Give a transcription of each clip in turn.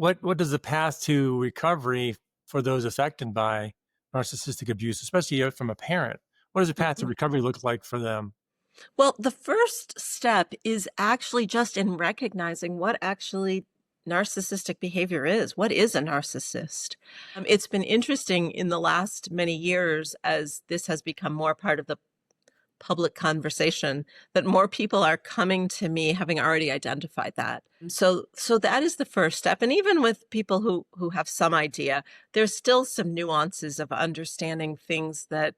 what does the path to recovery for those affected by narcissistic abuse, especially from a parent? What does the path to Mhm. recovery look like for them? Well, the first step is actually just in recognizing what actually narcissistic behavior is. What is a narcissist? It's been interesting in the last many years as this has become more part of the public conversation that more people are coming to me having already identified that. So that is the first step. And even with people who have some idea, there's still some nuances of understanding things that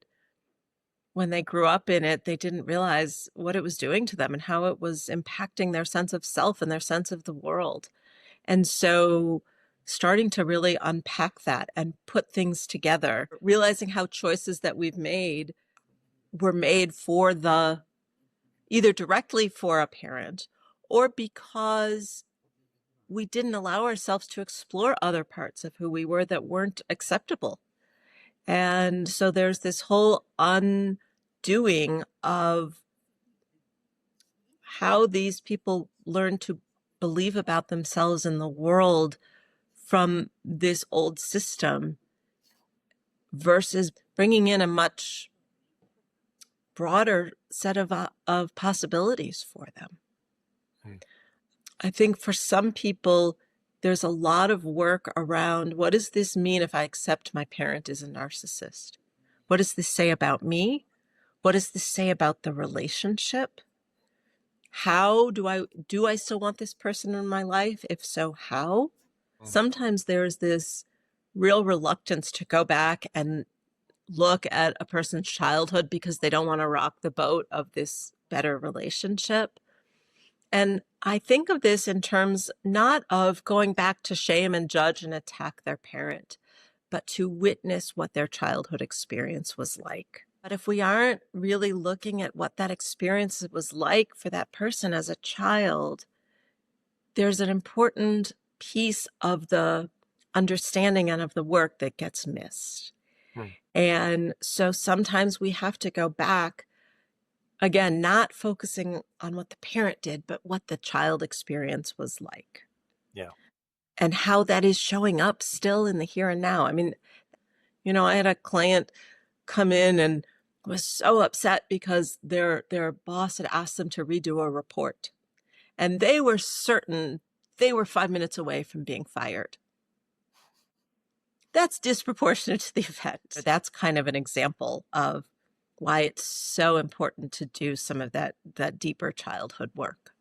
when they grew up in it, they didn't realize what it was doing to them and how it was impacting their sense of self and their sense of the world. And so starting to really unpack that and put things together, realizing how choices that we've made were made for the either directly for a parent or because we didn't allow ourselves to explore other parts of who we were that weren't acceptable. And so there's this whole undoing of how these people learn to believe about themselves and the world from this old system versus bringing in a much broader set of possibilities for them. Mm. I think for some people, there's a lot of work around what does this mean if I accept my parent is a narcissist? What does this say about me? What does this say about the relationship? How do I still want this person in my life? If so, how? Mm. Sometimes there's this real reluctance to go back and look at a person's childhood because they don't want to rock the boat of this better relationship. And I think of this in terms not of going back to shame and judge and attack their parent, but to witness what their childhood experience was like. But if we aren't really looking at what that experience was like for that person as a child, there's an important piece of the understanding and of the work that gets missed. Mm. And so sometimes we have to go back, again, not focusing on what the parent did, but what the child experience was like Yeah. and how that is showing up still in the here and now. I mean, I had a client come in and was so upset because their boss had asked them to redo a report. And they were certain they were 5 minutes away from being fired. That's disproportionate to the event. That's kind of an example of why it's so important to do some of that deeper childhood work.